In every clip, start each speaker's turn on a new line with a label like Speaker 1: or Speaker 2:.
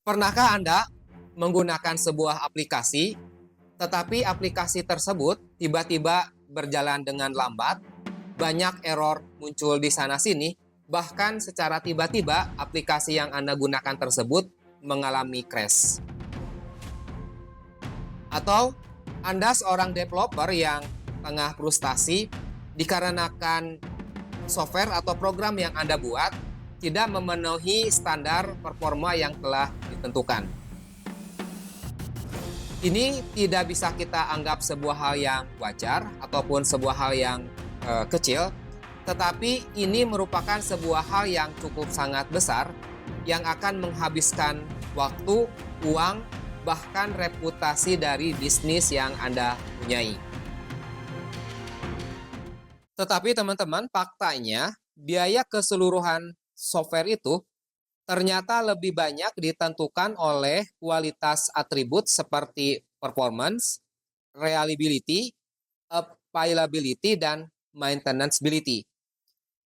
Speaker 1: Pernahkah Anda menggunakan sebuah aplikasi, tetapi aplikasi tersebut tiba-tiba berjalan dengan lambat, banyak error muncul di sana-sini, bahkan secara tiba-tiba aplikasi yang Anda gunakan tersebut mengalami crash? Atau Anda seorang developer yang tengah frustasi dikarenakan software atau program yang Anda buat tidak memenuhi standar performa yang telah ditentukan. Ini tidak bisa kita anggap sebuah hal yang wajar ataupun sebuah hal yang kecil, tetapi ini merupakan sebuah hal yang cukup sangat besar yang akan menghabiskan waktu, uang, bahkan reputasi dari bisnis yang Anda punyai. Tetapi teman-teman, faktanya biaya keseluruhan software itu ternyata lebih banyak ditentukan oleh kualitas atribut seperti performance, reliability, availability, dan maintenanceability.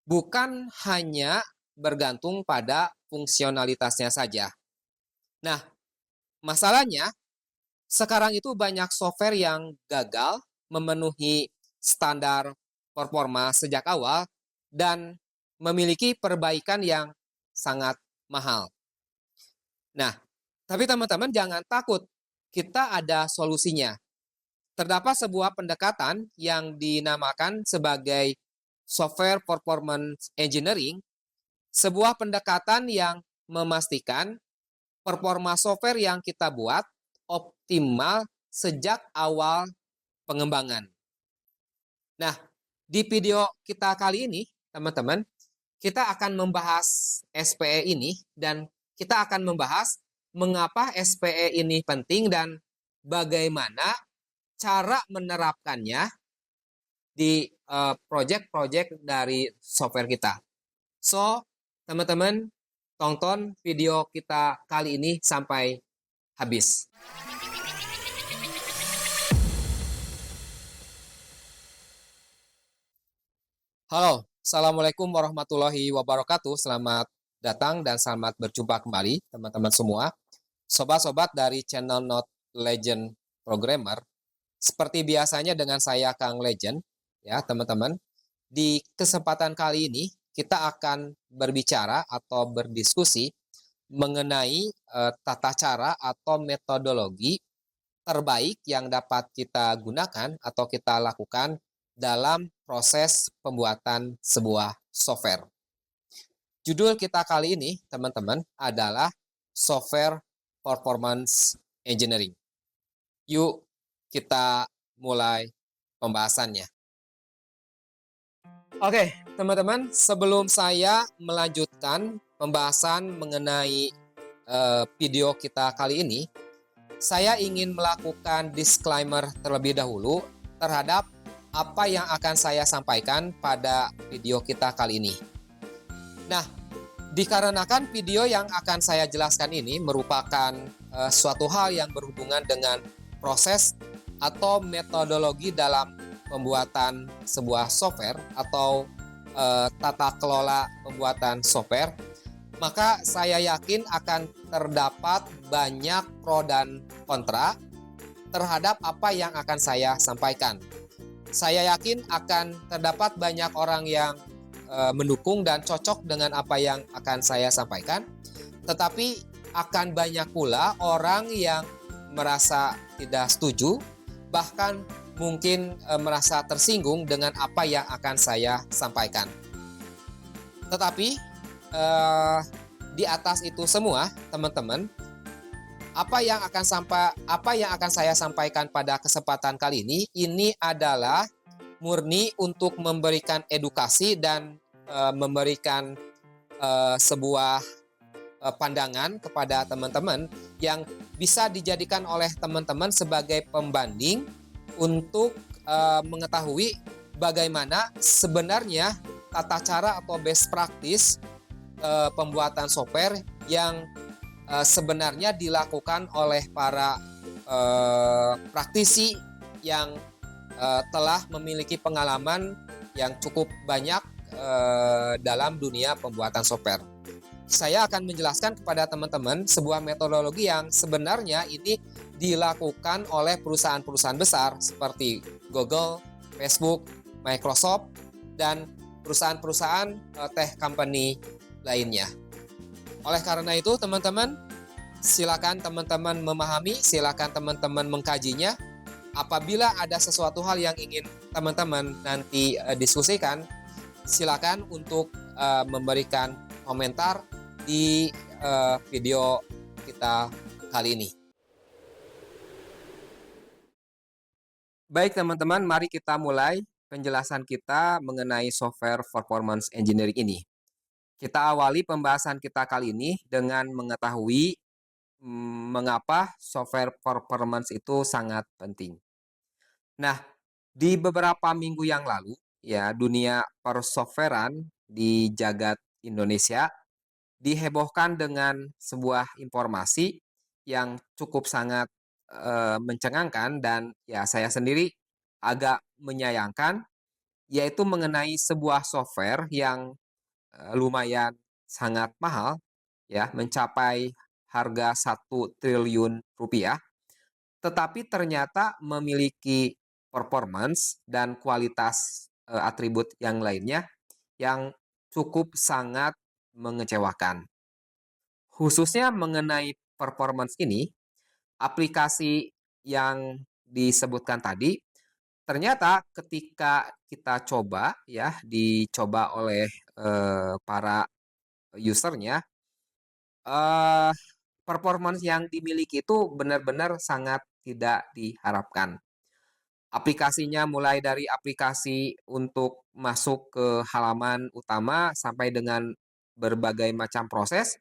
Speaker 1: Bukan hanya bergantung pada fungsionalitasnya saja. Nah, masalahnya sekarang itu banyak software yang gagal memenuhi standar performa sejak awal dan memiliki perbaikan yang sangat mahal. Nah, tapi teman-teman jangan takut, kita ada solusinya. Terdapat sebuah pendekatan yang dinamakan sebagai software performance engineering, sebuah pendekatan yang memastikan performa software yang kita buat optimal sejak awal pengembangan. Nah, di video kita kali ini, teman-teman, kita akan membahas SPE ini dan kita akan membahas mengapa SPE ini penting dan bagaimana cara menerapkannya di project-project dari software kita. So, teman-teman, tonton video kita kali ini sampai habis. Halo, Assalamualaikum warahmatullahi wabarakatuh. Selamat datang dan selamat berjumpa kembali teman-teman semua. Sobat-sobat dari channel Not Legend Programmer. Seperti biasanya dengan saya Kang Legend, ya teman-teman. Di kesempatan kali ini kita akan berbicara atau berdiskusi mengenai tata cara atau metodologi terbaik yang dapat kita gunakan atau kita lakukan dalam proses pembuatan sebuah software. Judul kita kali ini, teman-teman, adalah Software Performance Engineering. Yuk, kita mulai pembahasannya. Oke, teman-teman, sebelum saya melanjutkan pembahasan mengenai video kita kali ini, saya ingin melakukan disclaimer terlebih dahulu terhadap apa yang akan saya sampaikan pada video kita kali ini. Nah, dikarenakan video yang akan saya jelaskan ini merupakan suatu hal yang berhubungan dengan proses atau metodologi dalam pembuatan sebuah software atau tata kelola pembuatan software, maka saya yakin akan terdapat banyak pro dan kontra terhadap apa yang akan saya sampaikan. Saya yakin akan terdapat banyak orang yang mendukung dan cocok dengan apa yang akan saya sampaikan, tetapi akan banyak pula orang yang merasa tidak setuju, bahkan mungkin merasa tersinggung dengan apa yang akan saya sampaikan. Tetapi di atas itu semua, teman-teman, apa yang akan saya sampaikan pada kesempatan kali ini adalah murni untuk memberikan edukasi dan memberikan sebuah pandangan kepada teman-teman yang bisa dijadikan oleh teman-teman sebagai pembanding untuk mengetahui bagaimana sebenarnya tata cara atau best practice pembuatan software yang sebenarnya dilakukan oleh para praktisi yang telah memiliki pengalaman yang cukup banyak dalam dunia pembuatan software. saya akan menjelaskan kepada teman-teman sebuah metodologi yang sebenarnya ini dilakukan oleh perusahaan-perusahaan besar seperti Google, Facebook, Microsoft, dan perusahaan-perusahaan tech company lainnya. Oleh karena itu, teman-teman, silakan teman-teman memahami, silakan teman-teman mengkajinya. Apabila ada sesuatu hal yang ingin teman-teman nanti diskusikan, silakan untuk memberikan komentar di video kita kali ini. Baik teman-teman, mari kita mulai penjelasan kita mengenai software performance engineering ini. Kita awali pembahasan kita kali ini dengan mengetahui mengapa software performance itu sangat penting. Nah, di beberapa minggu yang lalu, ya, dunia persoftwarean di jagat Indonesia dihebohkan dengan sebuah informasi yang cukup sangat mencengangkan dan ya saya sendiri agak menyayangkan, yaitu mengenai sebuah software yang lumayan sangat mahal, ya, mencapai harga 1 triliun rupiah, tetapi ternyata memiliki performance dan kualitas atribut yang lainnya yang cukup sangat mengecewakan. Khususnya mengenai performance ini, aplikasi yang disebutkan tadi ternyata ketika kita coba, ya, dicoba oleh para usernya, eh, performance yang dimiliki itu benar-benar sangat tidak diharapkan. Aplikasinya mulai dari aplikasi untuk masuk ke halaman utama sampai dengan berbagai macam proses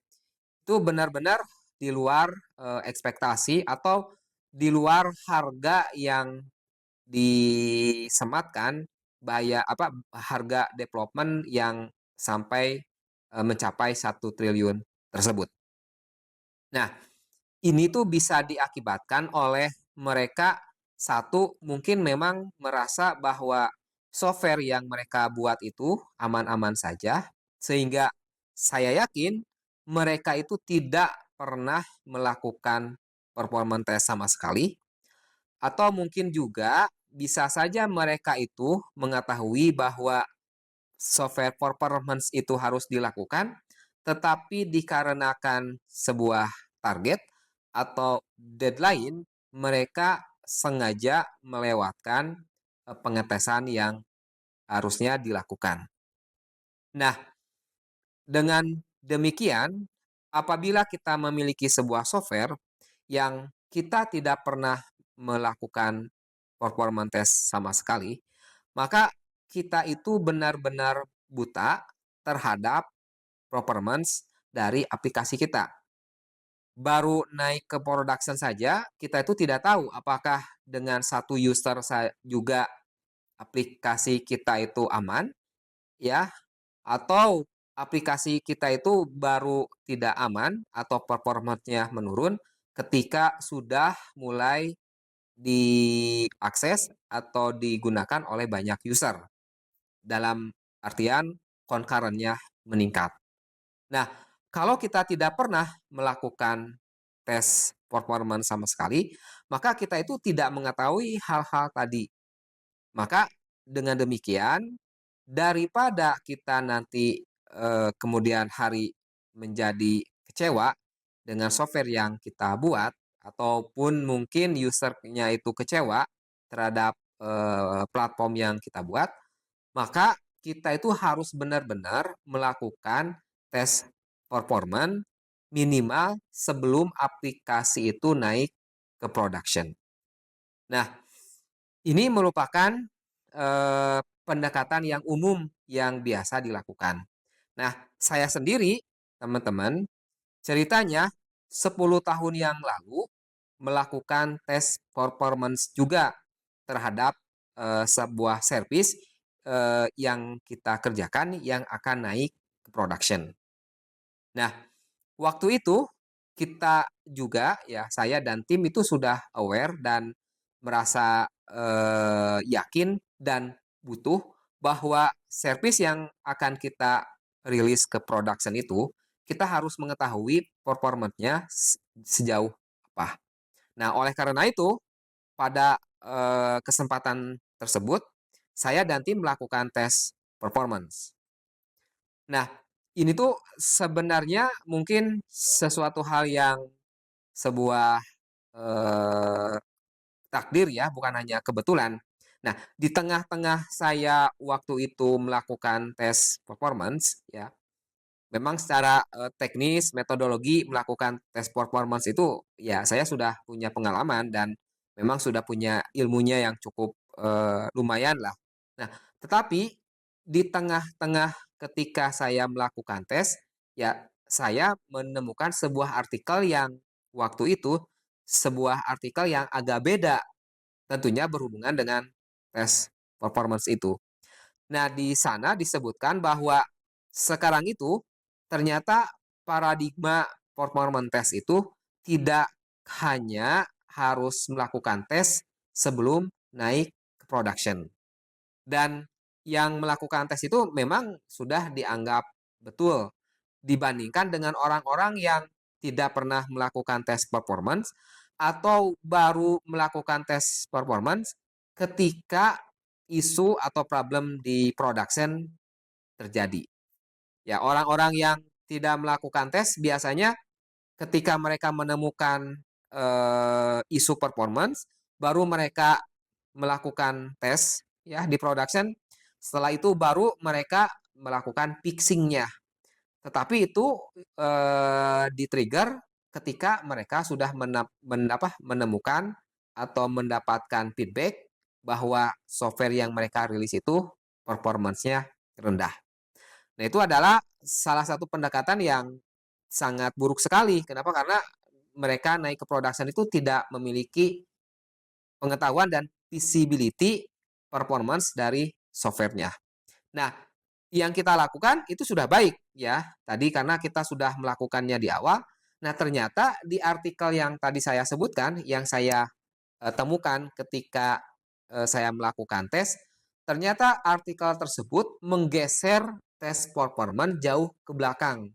Speaker 1: itu benar-benar di luar ekspektasi atau di luar harga yang disematkan, harga development yang sampai mencapai 1 triliun tersebut. Nah, ini tuh bisa diakibatkan oleh mereka, satu, mungkin memang merasa bahwa software yang mereka buat itu aman-aman saja, sehingga saya yakin mereka itu tidak pernah melakukan performance test sama sekali, atau mungkin juga bisa saja mereka itu mengetahui bahwa software performance itu harus dilakukan, tetapi dikarenakan sebuah target atau deadline, mereka sengaja melewatkan pengetesan yang harusnya dilakukan. Nah, dengan demikian, apabila kita memiliki sebuah software yang kita tidak pernah melakukan performance test sama sekali, maka kita itu benar-benar buta terhadap performance dari aplikasi kita. Baru naik ke production saja, kita itu tidak tahu apakah dengan satu user juga aplikasi kita itu aman, ya, atau aplikasi kita itu baru tidak aman atau performanya menurun ketika sudah mulai diakses atau digunakan oleh banyak user. Dalam artian concurrent-nya meningkat. Nah, kalau kita tidak pernah melakukan tes performance sama sekali, maka kita itu tidak mengetahui hal-hal tadi. Maka dengan demikian, daripada kita nanti kemudian hari menjadi kecewa dengan software yang kita buat, ataupun mungkin usernya itu kecewa terhadap platform yang kita buat, maka kita itu harus benar-benar melakukan tes performance minimal sebelum aplikasi itu naik ke production. Nah, ini merupakan pendekatan yang umum yang biasa dilakukan. Nah, saya sendiri, teman-teman, ceritanya 10 tahun yang lalu melakukan tes performance juga terhadap sebuah service yang kita kerjakan yang akan naik ke production. Nah, waktu itu kita juga, ya, saya dan tim itu sudah aware dan merasa yakin dan butuh bahwa service yang akan kita rilis ke production itu kita harus mengetahui performanya sejauh apa. Nah, oleh karena itu, pada kesempatan tersebut, saya dan tim melakukan tes performance. Nah, ini tuh sebenarnya mungkin sesuatu hal yang sebuah eh, takdir ya, bukan hanya kebetulan. Nah, di tengah-tengah saya waktu itu melakukan tes performance, ya, memang secara teknis, metodologi melakukan tes performance itu, ya saya sudah punya pengalaman dan memang sudah punya ilmunya yang cukup lumayan lah. Nah, tetapi di tengah-tengah ketika saya melakukan tes, ya saya menemukan sebuah artikel yang waktu itu sebuah artikel yang agak beda, tentunya berhubungan dengan tes performance itu. Nah, di sana disebutkan bahwa sekarang itu ternyata paradigma performance test itu tidak hanya harus melakukan tes sebelum naik ke production. Dan yang melakukan tes itu memang sudah dianggap betul dibandingkan dengan orang-orang yang tidak pernah melakukan tes performance atau baru melakukan tes performance ketika isu atau problem di production terjadi. Ya, orang-orang yang tidak melakukan tes biasanya ketika mereka menemukan isu performance, baru mereka melakukan tes ya di production. Setelah itu baru mereka melakukan fixingnya. Tetapi itu di-trigger ketika mereka sudah menemukan atau mendapatkan feedback bahwa software yang mereka rilis itu performance-nya rendah. Nah, itu adalah salah satu pendekatan yang sangat buruk sekali. Kenapa? Karena mereka naik ke production itu tidak memiliki pengetahuan dan visibility performance dari softwarenya. Nah, yang kita lakukan itu sudah baik ya. Tadi karena kita sudah melakukannya di awal. Nah, ternyata di artikel yang tadi saya sebutkan, yang saya temukan ketika saya melakukan tes, ternyata artikel tersebut menggeser tes performance jauh ke belakang.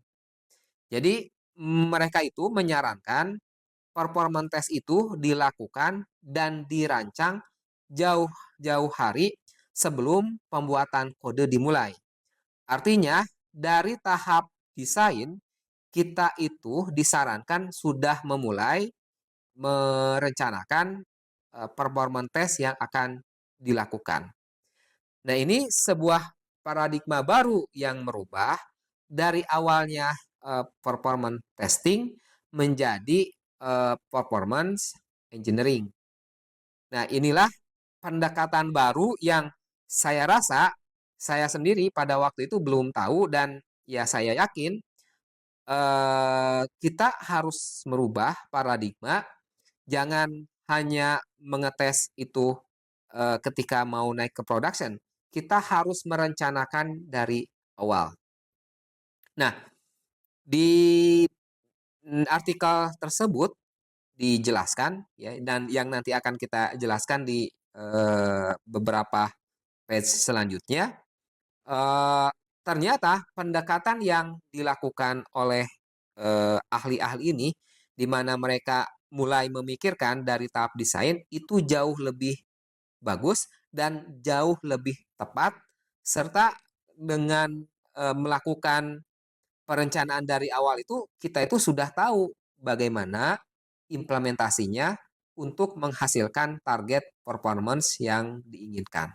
Speaker 1: Jadi mereka itu menyarankan performance test itu dilakukan dan dirancang jauh-jauh hari sebelum pembuatan kode dimulai. Artinya, dari tahap desain, kita itu disarankan sudah memulai merencanakan performance test yang akan dilakukan. Nah, ini sebuah paradigma baru yang merubah dari awalnya performance testing menjadi performance engineering. Nah, inilah pendekatan baru yang saya rasa saya sendiri pada waktu itu belum tahu dan ya saya yakin kita harus merubah paradigma, jangan hanya mengetes itu ketika mau naik ke production. Kita harus merencanakan dari awal. Nah, di artikel tersebut dijelaskan ya dan yang nanti akan kita jelaskan di beberapa page selanjutnya. Eh, Ternyata pendekatan yang dilakukan oleh ahli-ahli ini, di mana mereka mulai memikirkan dari tahap desain itu jauh lebih bagus dan jauh lebih tepat, serta dengan melakukan perencanaan dari awal itu kita itu sudah tahu bagaimana implementasinya untuk menghasilkan target performance yang diinginkan.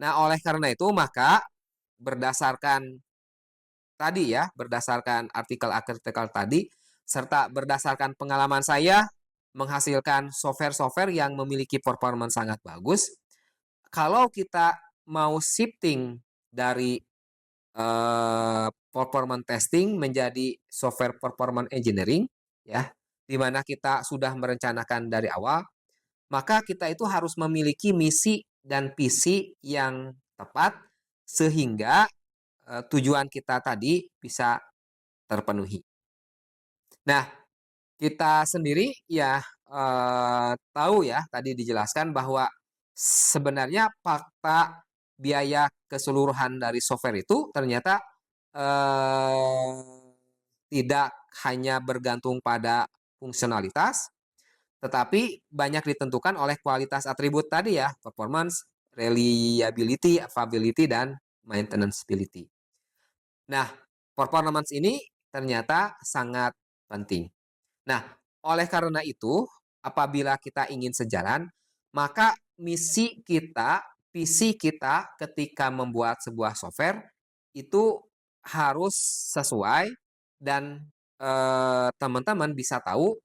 Speaker 1: Nah, oleh karena itu maka berdasarkan tadi ya, berdasarkan artikel-artikel tadi, serta berdasarkan pengalaman saya menghasilkan software-software yang memiliki performance sangat bagus, kalau kita mau shifting dari performance testing menjadi software performance engineering, ya, di mana kita sudah merencanakan dari awal, maka kita itu harus memiliki misi dan visi yang tepat sehingga tujuan kita tadi bisa terpenuhi. Nah, kita sendiri ya tahu ya tadi dijelaskan bahwa sebenarnya fakta biaya keseluruhan dari software itu ternyata tidak hanya bergantung pada fungsionalitas, tetapi banyak ditentukan oleh kualitas atribut tadi ya, performance, reliability, availability, dan maintenanceability. Nah, performance ini ternyata sangat penting. Nah, oleh karena itu, apabila kita ingin sejalan, maka misi kita, visi kita ketika membuat sebuah software itu harus sesuai dan teman-teman bisa tahu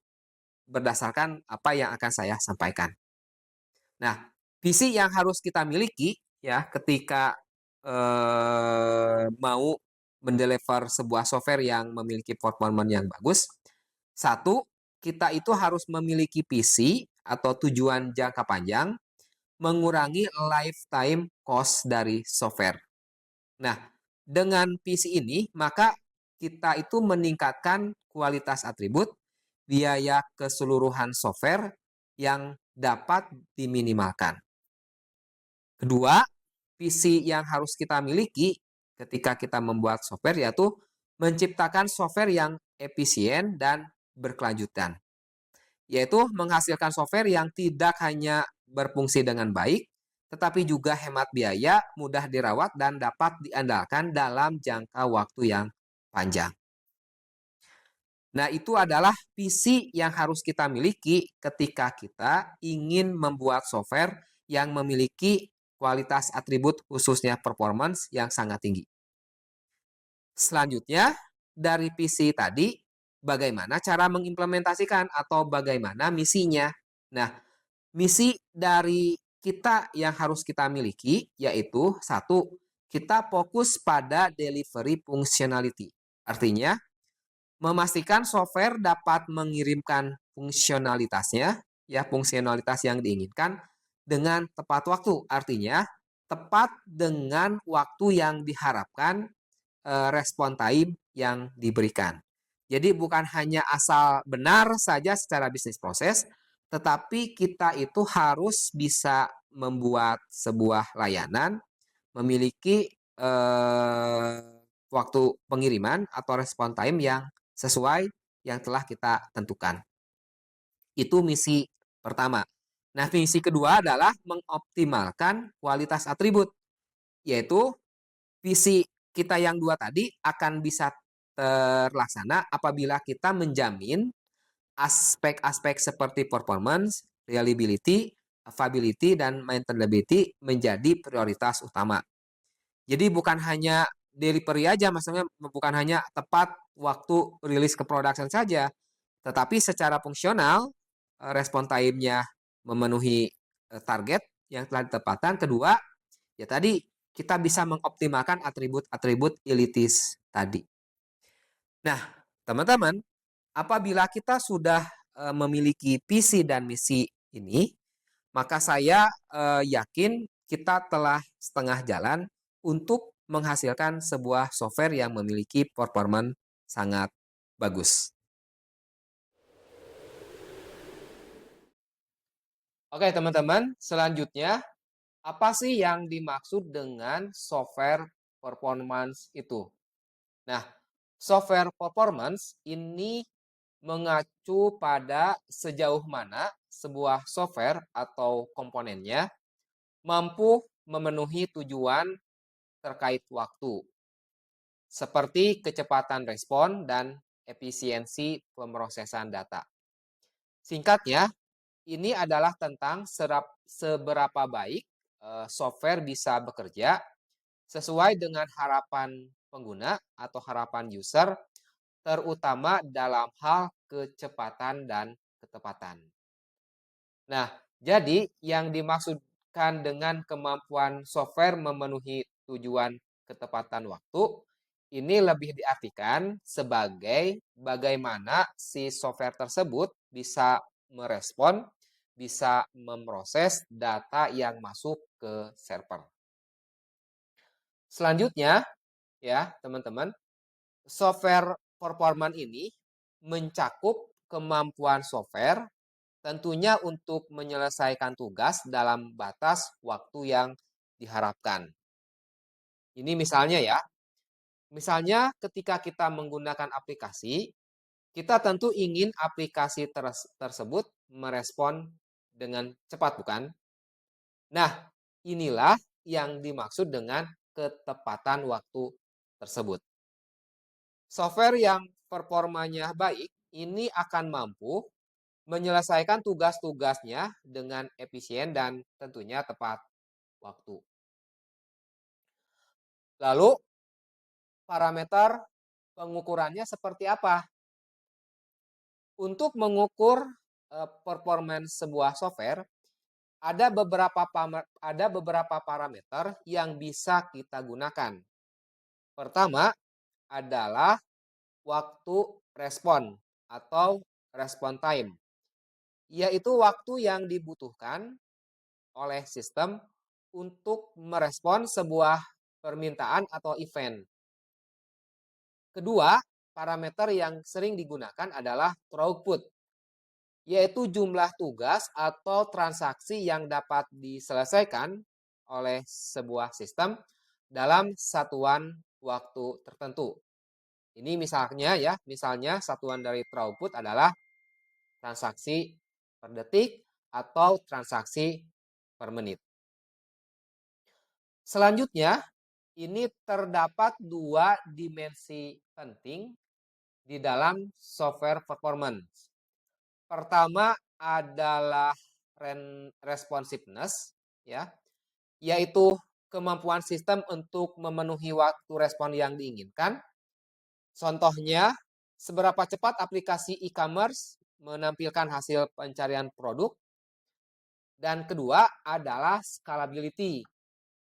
Speaker 1: berdasarkan apa yang akan saya sampaikan. Nah, visi yang harus kita miliki ya ketika mau mendeliver sebuah software yang memiliki performance yang bagus. Satu, kita itu harus memiliki visi atau tujuan jangka panjang mengurangi lifetime cost dari software. Nah, dengan visi ini maka kita itu meningkatkan kualitas atribut, biaya keseluruhan software yang dapat diminimalkan. Kedua, visi yang harus kita miliki ketika kita membuat software yaitu menciptakan software yang efisien dan berkelanjutan. Yaitu menghasilkan software yang tidak hanya berfungsi dengan baik, tetapi juga hemat biaya, mudah dirawat, dan dapat diandalkan dalam jangka waktu yang panjang. Nah, itu adalah visi yang harus kita miliki ketika kita ingin membuat software yang memiliki kualitas atribut khususnya performance yang sangat tinggi. Selanjutnya, dari visi tadi, bagaimana cara mengimplementasikan atau bagaimana misinya. Nah, misi dari kita yang harus kita miliki yaitu satu, kita fokus pada delivery functionality. Artinya, memastikan software dapat mengirimkan fungsionalitasnya, ya fungsionalitas yang diinginkan dengan tepat waktu. Artinya, tepat dengan waktu yang diharapkan, respon time yang diberikan. Jadi bukan hanya asal benar saja secara bisnis proses, tetapi kita itu harus bisa membuat sebuah layanan memiliki waktu pengiriman atau respon time yang sesuai yang telah kita tentukan. Itu misi pertama. Nah, misi kedua adalah mengoptimalkan kualitas atribut, yaitu visi kita yang dua tadi akan bisa terlaksana apabila kita menjamin aspek-aspek seperti performance, reliability, availability, dan maintainability menjadi prioritas utama. Jadi bukan hanya delivery aja, maksudnya bukan hanya tepat waktu rilis ke production saja, tetapi secara fungsional respon time-nya memenuhi target yang telah ditetapkan. Kedua, ya tadi kita bisa mengoptimalkan atribut-atribut elitis tadi. Nah, teman-teman, apabila kita sudah memiliki visi dan misi ini, maka saya yakin kita telah setengah jalan untuk menghasilkan sebuah software yang memiliki performance sangat bagus. Oke, teman-teman, selanjutnya apa sih yang dimaksud dengan software performance itu? Nah, software performance ini mengacu pada sejauh mana sebuah software atau komponennya mampu memenuhi tujuan terkait waktu, seperti kecepatan respon dan efisiensi pemrosesan data. Singkatnya, ini adalah tentang seberapa baik software bisa bekerja sesuai dengan harapan pengguna atau harapan user, terutama dalam hal kecepatan dan ketepatan. Nah, jadi yang dimaksudkan dengan kemampuan software memenuhi tujuan ketepatan waktu, ini lebih diartikan sebagai bagaimana si software tersebut bisa merespon, bisa memproses data yang masuk ke server. Selanjutnya, ya teman-teman, software performance ini mencakup kemampuan software tentunya untuk menyelesaikan tugas dalam batas waktu yang diharapkan. Ini misalnya ya, Misalnya ketika kita menggunakan aplikasi, kita tentu ingin aplikasi tersebut merespon dengan cepat, bukan? Nah, inilah yang dimaksud dengan ketepatan waktu tersebut. Software yang performanya baik ini akan mampu menyelesaikan tugas-tugasnya dengan efisien dan tentunya tepat waktu. Lalu, parameter pengukurannya seperti apa? Untuk mengukur performance sebuah software, ada beberapa parameter yang bisa kita gunakan. Pertama adalah waktu respon atau respon time, yaitu waktu yang dibutuhkan oleh sistem untuk merespon sebuah permintaan atau event. Kedua, parameter yang sering digunakan adalah throughput, yaitu jumlah tugas atau transaksi yang dapat diselesaikan oleh sebuah sistem dalam satuan waktu tertentu. Ini misalnya satuan dari throughput adalah transaksi per detik atau transaksi per menit. Selanjutnya, ini terdapat dua dimensi penting di dalam software performance. Pertama adalah responsiveness, ya, yaitu kemampuan sistem untuk memenuhi waktu respon yang diinginkan. Contohnya, seberapa cepat aplikasi e-commerce menampilkan hasil pencarian produk. Dan kedua adalah scalability,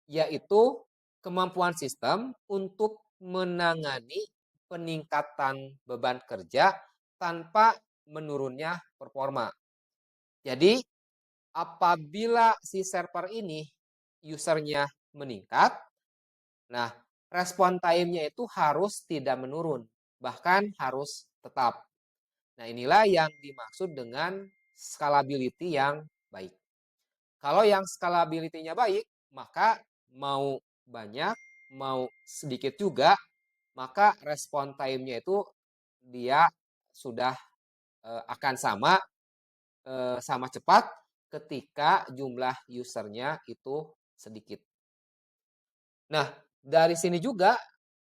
Speaker 1: yaitu kemampuan sistem untuk menangani peningkatan beban kerja tanpa menurunnya performa. Jadi, apabila si server ini usernya meningkat, nah respon time-nya itu harus tidak menurun, bahkan harus tetap. Nah, inilah yang dimaksud dengan scalability yang baik. Kalau yang scalability-nya baik, maka mau banyak, mau sedikit juga, maka respon time-nya itu dia sudah akan sama cepat ketika jumlah usernya itu sedikit. Nah, dari sini juga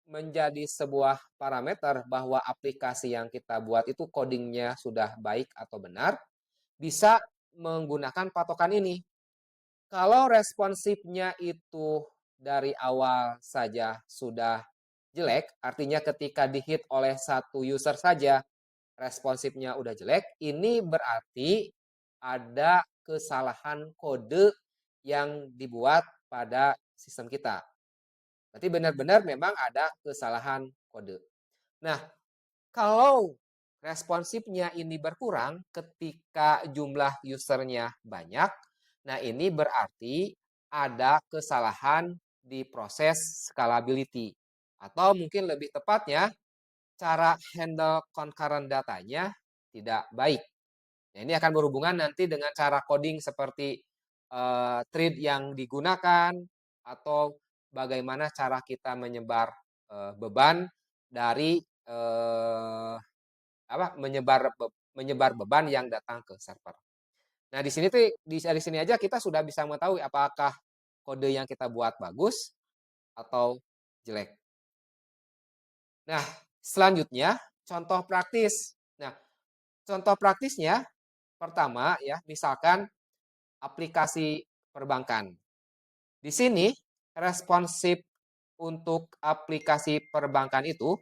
Speaker 1: menjadi sebuah parameter bahwa aplikasi yang kita buat itu codingnya sudah baik atau benar, bisa menggunakan patokan ini. Kalau responsifnya itu dari awal saja sudah jelek, artinya ketika di-hit oleh satu user saja responsifnya udah jelek, ini berarti ada kesalahan kode yang dibuat pada sistem kita. Berarti benar-benar memang ada kesalahan kode. Nah, kalau responsifnya ini berkurang ketika jumlah usernya banyak, nah ini berarti ada kesalahan di proses scalability. Atau mungkin lebih tepatnya, cara handle concurrent datanya tidak baik. Nah, ini akan berhubungan nanti dengan cara coding seperti thread yang digunakan atau bagaimana cara kita menyebar beban dari menyebar beban yang datang ke server. Nah, di sini dari sini aja kita sudah bisa mengetahui apakah kode yang kita buat bagus atau jelek. Nah, selanjutnya contoh praktis. Nah, contoh praktisnya pertama ya, misalkan aplikasi perbankan. Di sini responsif untuk aplikasi perbankan itu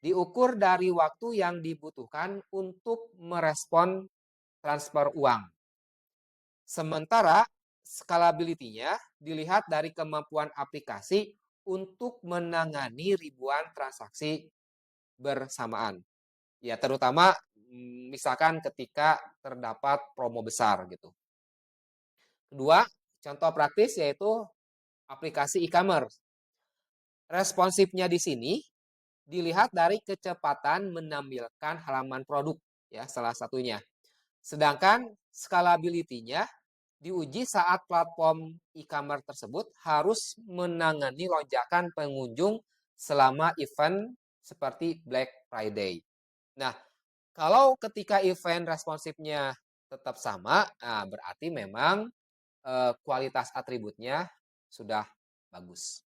Speaker 1: diukur dari waktu yang dibutuhkan untuk merespon transfer uang. Sementara scalability-nya dilihat dari kemampuan aplikasi untuk menangani ribuan transaksi bersamaan. Ya, terutama misalkan ketika terdapat promo besar gitu. Kedua, contoh praktis yaitu aplikasi e-commerce. Responsifnya di sini dilihat dari kecepatan menampilkan halaman produk, ya, salah satunya. Sedangkan scalability-nya diuji saat platform e-commerce tersebut harus menangani lonjakan pengunjung selama event seperti Black Friday. Nah, kalau ketika event responsifnya tetap sama, nah berarti memang kualitas atributnya sudah bagus.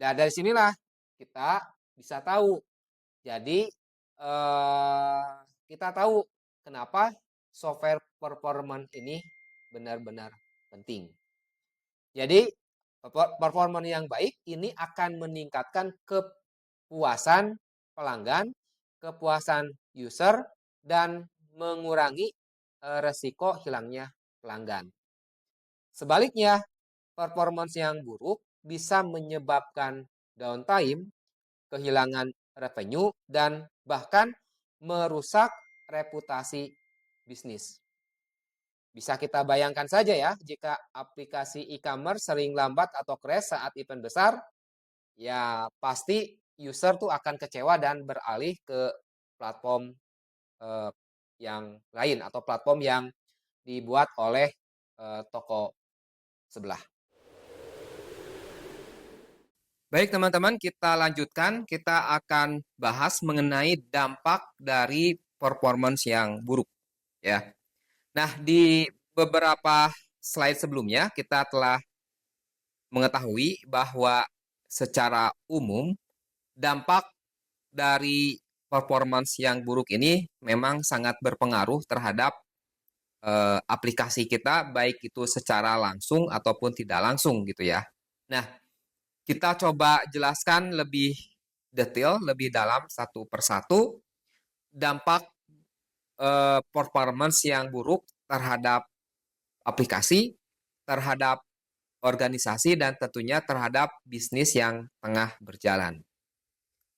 Speaker 1: Nah, dari sinilah kita bisa tahu. Jadi, kita tahu kenapa software performance ini benar-benar penting. Jadi, performance yang baik ini akan meningkatkan kepuasan pelanggan, kepuasan user, dan mengurangi resiko hilangnya pelanggan. Sebaliknya, performance yang buruk bisa menyebabkan downtime, kehilangan revenue, dan bahkan merusak reputasi bisnis. Bisa kita bayangkan saja ya, jika aplikasi e-commerce sering lambat atau crash saat event besar, ya pasti user tuh akan kecewa dan beralih ke platform eh, yang lain atau platform yang dibuat oleh toko sebelah. Baik teman-teman, kita lanjutkan. Kita akan bahas mengenai dampak dari performance yang buruk. Ya. Nah, di beberapa slide sebelumnya kita telah mengetahui bahwa secara umum dampak dari performance yang buruk ini memang sangat berpengaruh terhadap aplikasi kita, baik itu secara langsung ataupun tidak langsung gitu ya. Nah, kita coba jelaskan lebih detail, lebih dalam satu persatu dampak performance yang buruk terhadap aplikasi, terhadap organisasi, dan tentunya terhadap bisnis yang tengah berjalan.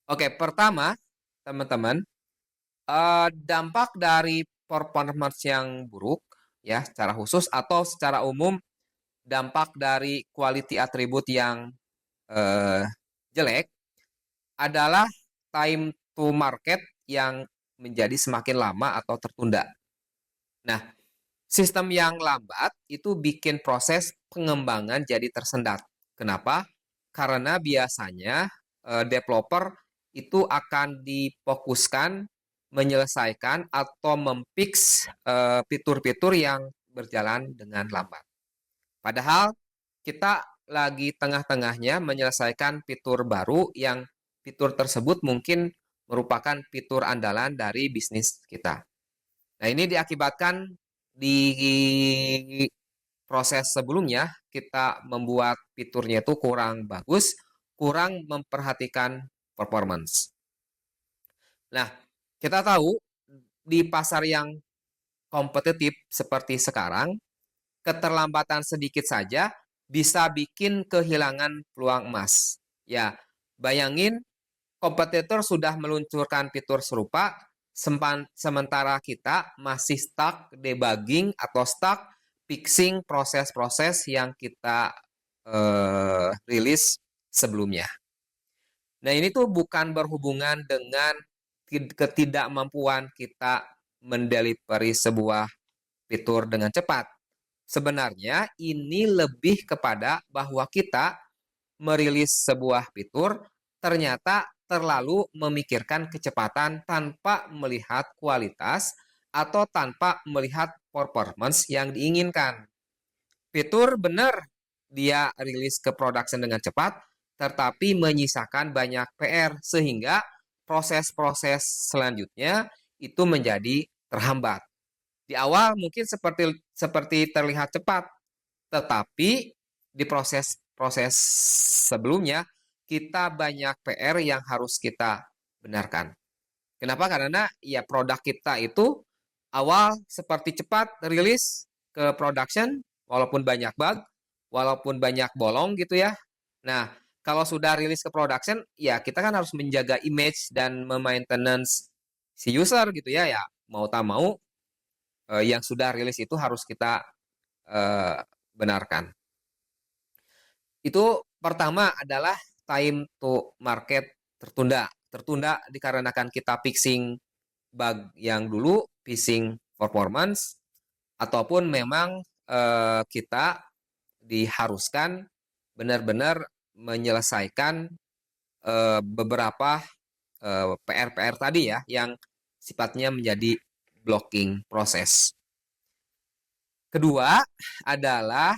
Speaker 1: Oke, pertama, teman-teman, dampak dari performance yang buruk, ya, secara khusus atau secara umum, dampak dari quality atribut yang jelek adalah time to market yang menjadi semakin lama atau tertunda. Nah, sistem yang lambat itu bikin proses pengembangan jadi tersendat. Kenapa? Karena biasanya developer itu akan difokuskan menyelesaikan atau memfix fitur-fitur yang berjalan dengan lambat. Padahal kita lagi tengah-tengahnya menyelesaikan fitur baru yang fitur tersebut mungkin merupakan fitur andalan dari bisnis kita. Nah, ini diakibatkan di proses sebelumnya kita membuat fiturnya itu kurang bagus, kurang memperhatikan performance. Nah, kita tahu di pasar yang kompetitif seperti sekarang, keterlambatan sedikit saja bisa bikin kehilangan peluang emas. Ya, bayangin kompetitor sudah meluncurkan fitur serupa, sementara kita masih stuck debugging atau stuck fixing proses-proses yang kita rilis sebelumnya. Nah, ini tuh bukan berhubungan dengan ketidakmampuan kita mendelivery sebuah fitur dengan cepat. Sebenarnya ini lebih kepada bahwa kita merilis sebuah fitur ternyata terlalu memikirkan kecepatan tanpa melihat kualitas atau tanpa melihat performance yang diinginkan. Fitur benar dia rilis ke production dengan cepat, tetapi menyisakan banyak PR sehingga proses-proses selanjutnya itu menjadi terhambat. Di awal mungkin seperti terlihat cepat, tetapi di proses-proses sebelumnya kita banyak PR yang harus kita benarkan. Kenapa? Karena ya produk kita itu awal seperti cepat rilis ke production walaupun banyak bug, walaupun banyak bolong gitu ya. Nah, kalau sudah rilis ke production, ya kita kan harus menjaga image dan memaintenance si user gitu ya. Ya mau tak mau yang sudah rilis itu harus kita benarkan. Itu pertama adalah time to market tertunda. Tertunda dikarenakan kita fixing bug yang dulu, fixing performance, ataupun memang kita diharuskan benar-benar menyelesaikan beberapa PR-PR tadi ya yang sifatnya menjadi blocking proses. Kedua adalah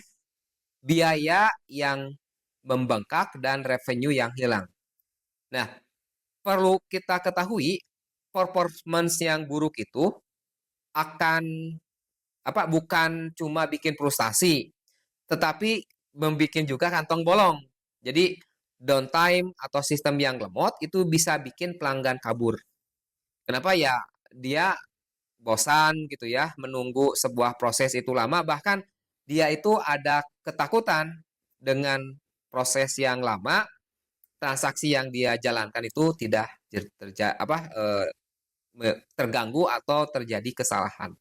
Speaker 1: biaya yang membengkak dan revenue yang hilang. Nah, perlu kita ketahui performance yang buruk itu akan bukan cuma bikin frustasi, tetapi membuat juga kantong bolong. Jadi downtime atau sistem yang lemot itu bisa bikin pelanggan kabur. Kenapa ya? Dia bosan gitu ya, menunggu sebuah proses itu lama, bahkan dia itu ada ketakutan dengan proses yang lama, transaksi yang dia jalankan itu tidak terganggu atau terjadi kesalahan.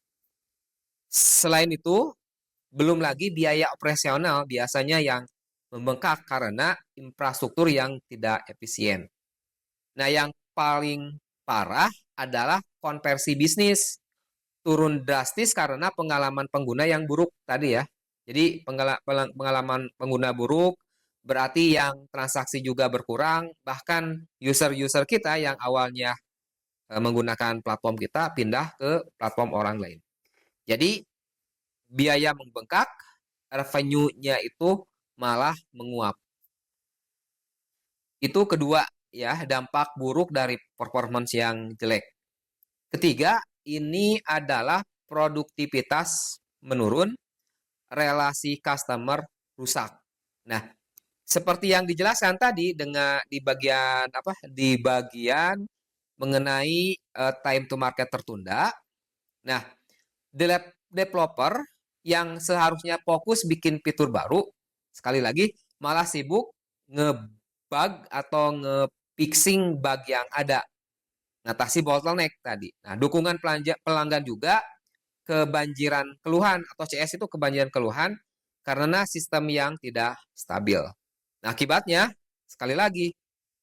Speaker 1: Selain itu, belum lagi biaya operasional biasanya yang membengkak karena infrastruktur yang tidak efisien. Nah, yang paling parah adalah konversi bisnis. Turun drastis karena pengalaman pengguna yang buruk tadi ya. Jadi pengalaman pengguna buruk berarti yang transaksi juga berkurang, bahkan user-user kita yang awalnya menggunakan platform kita pindah ke platform orang lain. Jadi biaya membengkak, revenue-nya itu malah menguap. Itu kedua ya, dampak buruk dari performance yang jelek. Ketiga, ini adalah produktivitas menurun, relasi customer rusak. Nah, seperti yang dijelaskan tadi dengan di bagian mengenai time to market tertunda. Nah, developer yang seharusnya fokus bikin fitur baru, sekali lagi malah sibuk nge-bug atau nge-fixing bug yang ada, ngatasi bottleneck tadi. Nah, dukungan pelanggan juga kebanjiran keluhan atau CS itu kebanjiran keluhan karena sistem yang tidak stabil. Nah, akibatnya sekali lagi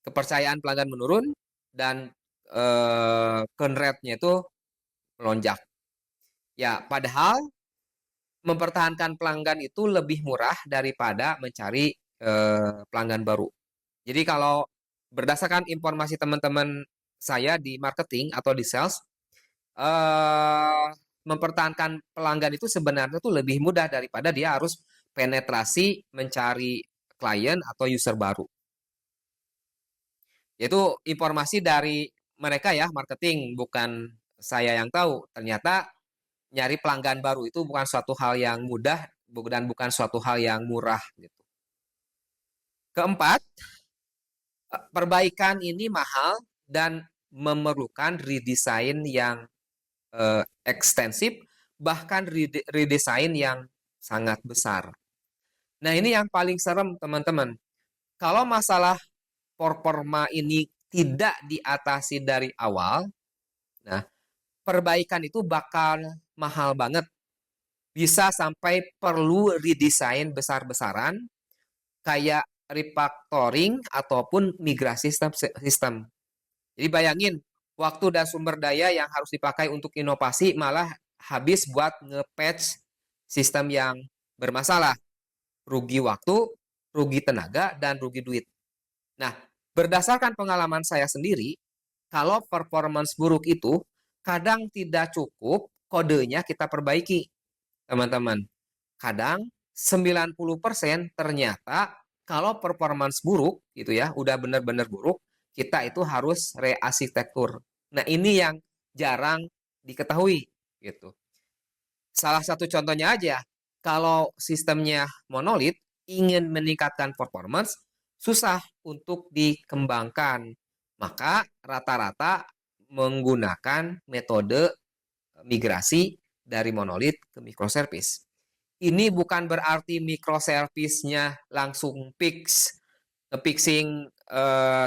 Speaker 1: kepercayaan pelanggan menurun dan conversion rate-nya itu melonjak. Ya, padahal mempertahankan pelanggan itu lebih murah daripada mencari pelanggan baru. Jadi kalau berdasarkan informasi teman-teman saya di marketing atau di sales, mempertahankan pelanggan itu sebenarnya tuh lebih mudah daripada dia harus penetrasi mencari klien atau user baru. Yaitu informasi dari mereka ya, marketing, bukan saya yang tahu. Ternyata nyari pelanggan baru itu bukan suatu hal yang mudah dan bukan suatu hal yang murah gitu. Keempat, perbaikan ini mahal dan memerlukan redesign yang ekstensif, bahkan redesign yang sangat besar. Nah, ini yang paling serem, teman-teman. Kalau masalah performa ini tidak diatasi dari awal, nah, perbaikan itu bakal mahal banget. Bisa sampai perlu redesign besar-besaran, kayak refactoring ataupun migrasi sistem. Jadi bayangin, waktu dan sumber daya yang harus dipakai untuk inovasi malah habis buat nge-patch sistem yang bermasalah. Rugi waktu, rugi tenaga, dan rugi duit. Nah, berdasarkan pengalaman saya sendiri, kalau performance buruk itu kadang tidak cukup kodenya kita perbaiki, teman-teman. Kadang 90% ternyata kalau performance buruk gitu ya, udah benar-benar buruk, kita itu harus rearsitektur. Nah, ini yang jarang diketahui gitu. Salah satu contohnya aja, kalau sistemnya monolit ingin meningkatkan performance, susah untuk dikembangkan. Maka rata-rata menggunakan metode migrasi dari monolit ke microservice. Ini bukan berarti microservice-nya langsung fixing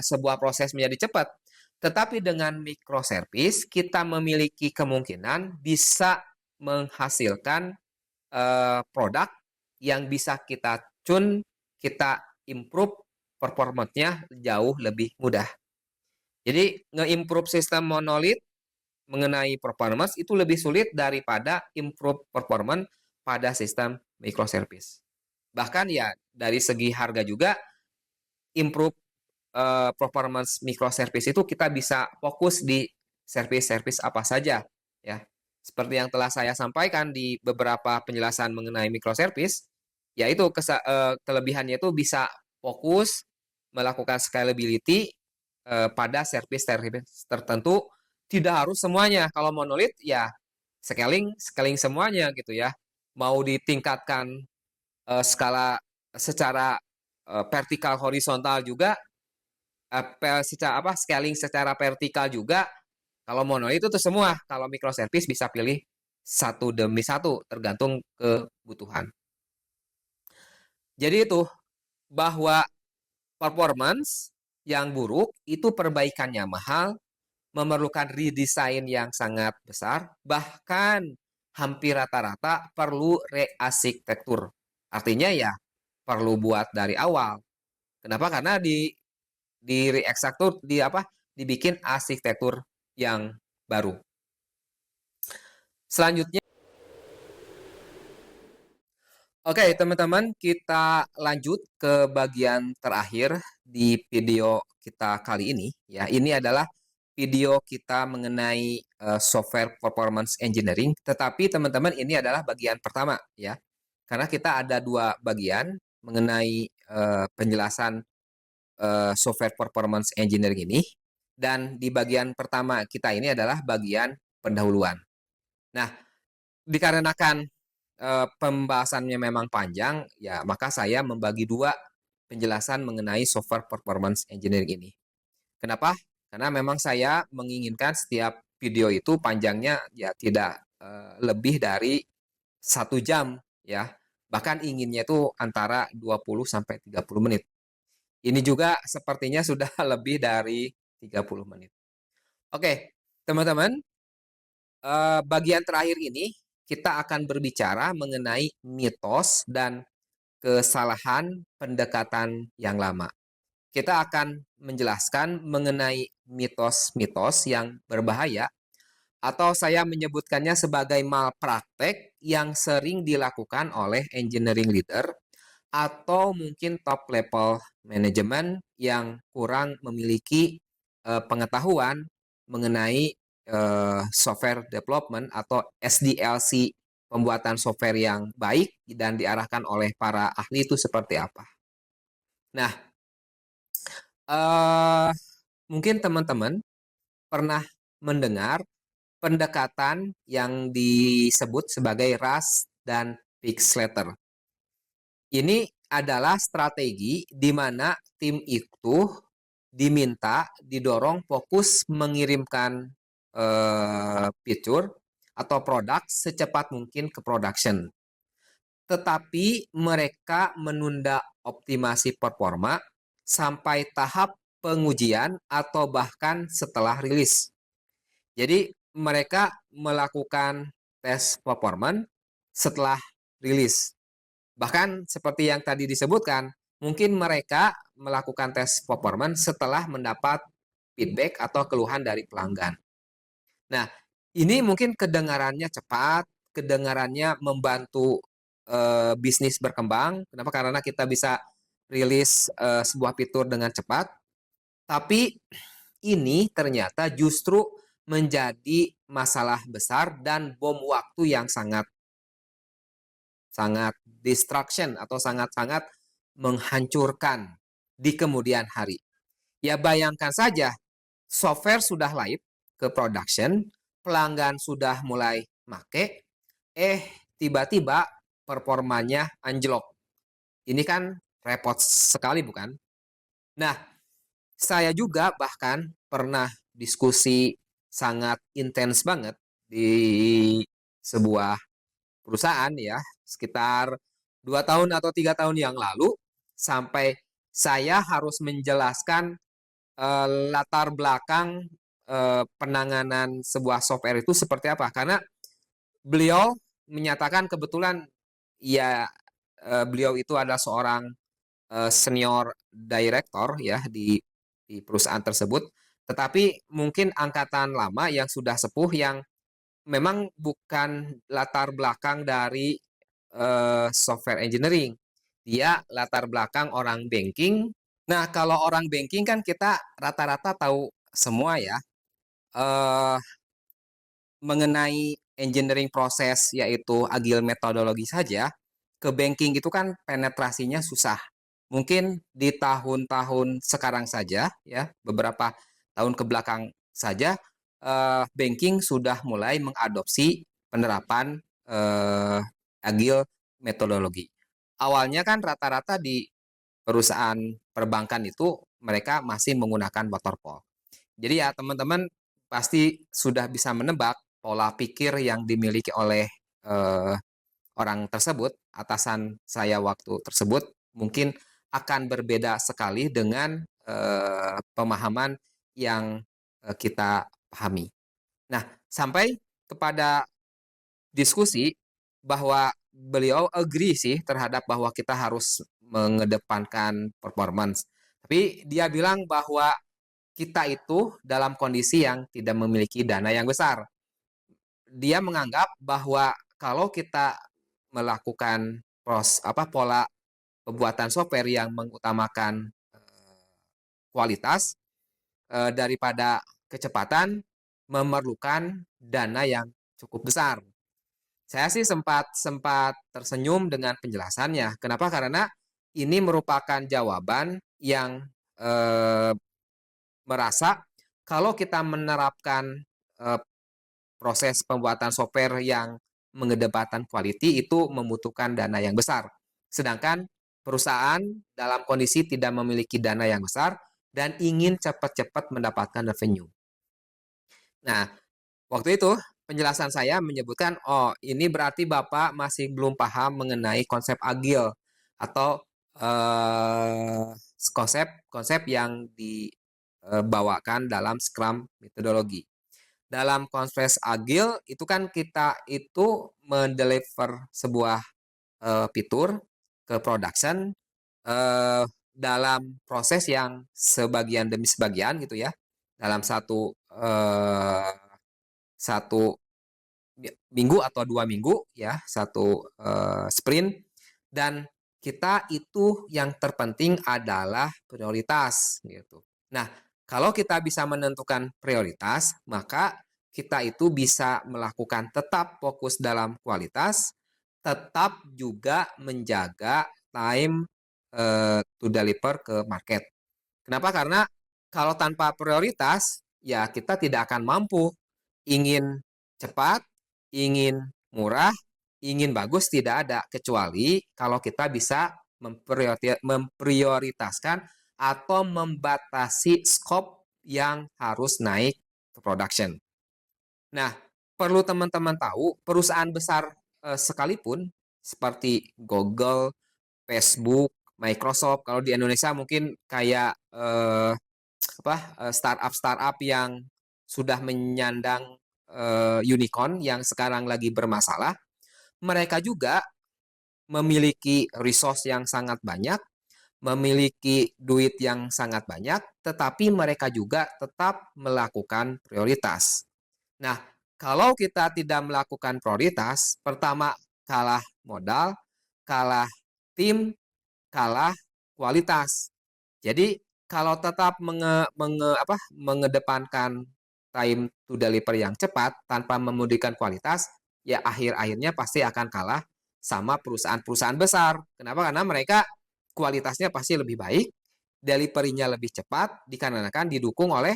Speaker 1: sebuah proses menjadi cepat. Tetapi dengan microservice, kita memiliki kemungkinan bisa menghasilkan produk yang bisa kita tune, kita improve performance-nya jauh lebih mudah. Jadi nge-improve sistem monolit mengenai performance itu lebih sulit daripada improve performance pada sistem microservice. Bahkan ya dari segi harga juga improve performance microservice itu kita bisa fokus di service-service apa saja ya. Seperti yang telah saya sampaikan di beberapa penjelasan mengenai microservice, yaitu kelebihannya itu bisa fokus melakukan scalability pada service-service tertentu, tidak harus semuanya. Kalau monolit ya scaling semuanya gitu ya. Mau ditingkatkan skala secara vertikal horizontal juga, scaling secara vertikal juga. Kalau monolit itu tuh semua, kalau microservice bisa pilih satu demi satu tergantung kebutuhan. Jadi itu bahwa performance yang buruk itu perbaikannya mahal, memerlukan redesign yang sangat besar, bahkan hampir rata-rata perlu rearsitektur. Artinya ya perlu buat dari awal. Kenapa? Karena di rearsitektur dibikin arsitektur yang baru. Selanjutnya, oke teman-teman, kita lanjut ke bagian terakhir di video kita kali ini. Ya, ini adalah video kita mengenai software performance engineering. Tetapi teman-teman, ini adalah bagian pertama ya, karena kita ada dua bagian mengenai penjelasan software performance engineering ini. Dan di bagian pertama kita ini adalah bagian pendahuluan. Nah, dikarenakan pembahasannya memang panjang, ya maka saya membagi dua penjelasan mengenai software performance engineering ini. Kenapa? Karena memang saya menginginkan setiap video itu panjangnya ya tidak lebih dari 1 jam ya. Bahkan inginnya itu antara 20 sampai 30 menit. Ini juga sepertinya sudah lebih dari 30 menit. Oke, teman-teman, bagian terakhir ini kita akan berbicara mengenai mitos dan kesalahan pendekatan yang lama. Kita akan menjelaskan mengenai mitos-mitos yang berbahaya, atau saya menyebutkannya sebagai malpraktek yang sering dilakukan oleh engineering leader atau mungkin top level manajemen yang kurang memiliki pengetahuan mengenai software development atau SDLC, pembuatan software yang baik dan diarahkan oleh para ahli itu seperti apa. Nah, mungkin teman-teman pernah mendengar pendekatan yang disebut sebagai Rush dan Pixletter. Ini adalah strategi di mana tim itu didorong fokus mengirimkan fitur atau produk secepat mungkin ke production. Tetapi mereka menunda optimasi performa sampai tahap pengujian atau bahkan setelah rilis. Jadi mereka melakukan tes performance setelah rilis. Bahkan seperti yang tadi disebutkan, mungkin mereka melakukan tes performance setelah mendapat feedback atau keluhan dari pelanggan. Nah, ini mungkin kedengarannya cepat, kedengarannya membantu bisnis berkembang. Kenapa? Karena kita bisa rilis sebuah fitur dengan cepat. Tapi ini ternyata justru menjadi masalah besar dan bom waktu yang sangat distraction atau sangat-sangat menghancurkan di kemudian hari. Ya bayangkan saja, software sudah live ke production, pelanggan sudah mulai make, tiba-tiba performanya anjlok. Ini kan repot sekali bukan? Nah, saya juga bahkan pernah diskusi sangat intens banget di sebuah perusahaan ya, sekitar 2 tahun atau 3 tahun yang lalu, sampai saya harus menjelaskan latar belakang penanganan sebuah software itu seperti apa. Karena beliau menyatakan kebetulan ya beliau itu adalah seorang senior director ya di perusahaan tersebut, tetapi mungkin angkatan lama yang sudah sepuh yang memang bukan latar belakang dari software engineering. Dia latar belakang orang banking, Nah, kalau orang banking kan kita rata-rata tahu semua ya, eh, mengenai engineering proses yaitu agile metodologi saja, ke banking itu kan penetrasinya susah. Mungkin di tahun-tahun sekarang saja ya, beberapa tahun ke belakang saja, banking sudah mulai mengadopsi penerapan agile metodologi. Awalnya kan rata-rata di perusahaan perbankan itu mereka masih menggunakan waterfall. Jadi ya teman-teman pasti sudah bisa menebak pola pikir yang dimiliki oleh eh, orang tersebut, atasan saya waktu tersebut mungkin akan berbeda sekali dengan pemahaman yang kita pahami. Nah, sampai kepada diskusi bahwa beliau agree sih terhadap bahwa kita harus mengedepankan performance. Tapi dia bilang bahwa kita itu dalam kondisi yang tidak memiliki dana yang besar. Dia menganggap bahwa kalau kita melakukan pola pembuatan software yang mengutamakan kualitas daripada kecepatan memerlukan dana yang cukup besar. Saya sih sempat sempat tersenyum dengan penjelasannya. Kenapa? Karena ini merupakan jawaban yang merasa kalau kita menerapkan proses pembuatan software yang mengedepankan quality itu membutuhkan dana yang besar. Sedangkan perusahaan dalam kondisi tidak memiliki dana yang besar dan ingin cepat-cepat mendapatkan revenue. Nah, waktu itu penjelasan saya menyebutkan, oh ini berarti Bapak masih belum paham mengenai konsep agile atau konsep-konsep yang dibawakan dalam Scrum metodologi. Dalam konsep agile itu kan kita itu mendeliver sebuah fitur ke production dalam proses yang sebagian demi sebagian gitu ya, dalam satu minggu atau 2 minggu ya, satu sprint. Dan kita itu yang terpenting adalah prioritas gitu. Nah, kalau kita bisa menentukan prioritas, maka kita itu bisa melakukan tetap fokus dalam kualitas, tetap juga menjaga time to deliver ke market. Kenapa? Karena kalau tanpa prioritas, ya kita tidak akan mampu. Ingin cepat, ingin murah, ingin bagus tidak ada. Kecuali kalau kita bisa memprioritaskan atau membatasi scope yang harus naik ke production. Nah, perlu teman-teman tahu, perusahaan besar sekalipun seperti Google, Facebook, Microsoft, kalau di Indonesia mungkin kayak startup-startup yang sudah menyandang unicorn yang sekarang lagi bermasalah, mereka juga memiliki resource yang sangat banyak, memiliki duit yang sangat banyak, tetapi mereka juga tetap melakukan prioritas. Nah, kalau kita tidak melakukan prioritas, pertama kalah modal, kalah tim, kalah kualitas. Jadi kalau tetap mengedepankan time to deliver yang cepat tanpa memudikan kualitas, ya akhir-akhirnya pasti akan kalah sama perusahaan-perusahaan besar. Kenapa? Karena mereka kualitasnya pasti lebih baik, delivery-nya lebih cepat, dikarenakan didukung oleh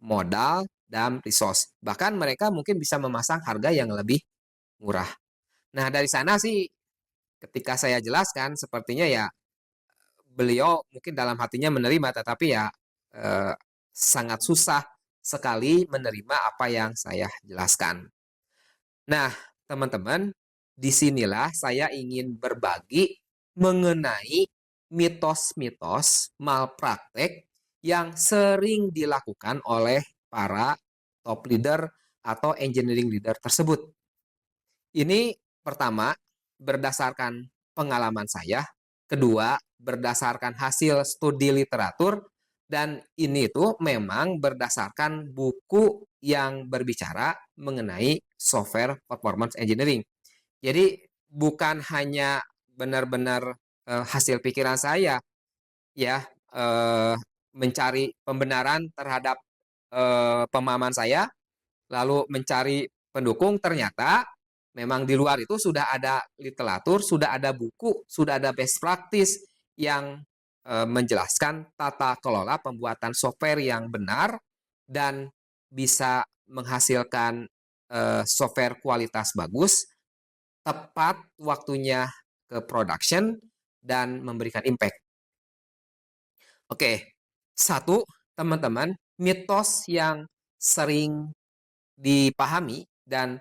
Speaker 1: modal dan resource. Bahkan mereka mungkin bisa memasang harga yang lebih murah. Nah, dari sana sih ketika saya jelaskan, sepertinya ya beliau mungkin dalam hatinya menerima, tetapi ya eh, sangat susah sekali menerima apa yang saya jelaskan. Nah, teman-teman, disinilah saya ingin berbagi mengenai mitos-mitos malpraktek yang sering dilakukan oleh para top leader atau engineering leader tersebut. Ini pertama, berdasarkan pengalaman saya. Kedua, berdasarkan hasil studi literatur. Dan ini tuh memang berdasarkan buku yang berbicara mengenai software performance engineering. Jadi bukan hanya benar-benar hasil pikiran saya, ya. eh, mencari pembenaran terhadap pemahaman saya, lalu mencari pendukung, ternyata memang di luar itu sudah ada literatur, sudah ada buku, sudah ada best practice yang menjelaskan tata kelola pembuatan software yang benar dan bisa menghasilkan software kualitas bagus, tepat waktunya ke production, dan memberikan impact. Oke, satu, teman-teman, mitos yang sering dipahami dan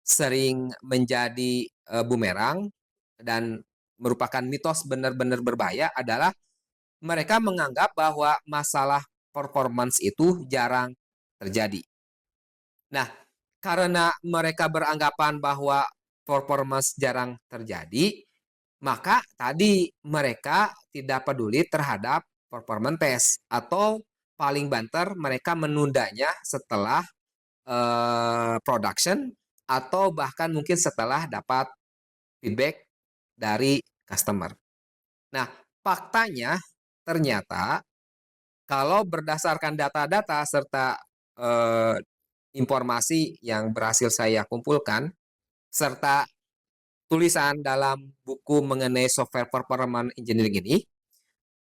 Speaker 1: sering menjadi bumerang dan merupakan mitos benar-benar berbahaya adalah mereka menganggap bahwa masalah performance itu jarang terjadi. Nah, karena mereka beranggapan bahwa performance jarang terjadi, maka tadi mereka tidak peduli terhadap performance test, atau paling banter mereka menundanya setelah production, atau bahkan mungkin setelah dapat feedback dari customer. Nah, faktanya ternyata kalau berdasarkan data-data serta eh, informasi yang berhasil saya kumpulkan, serta tulisan dalam buku mengenai software performance engineering ini,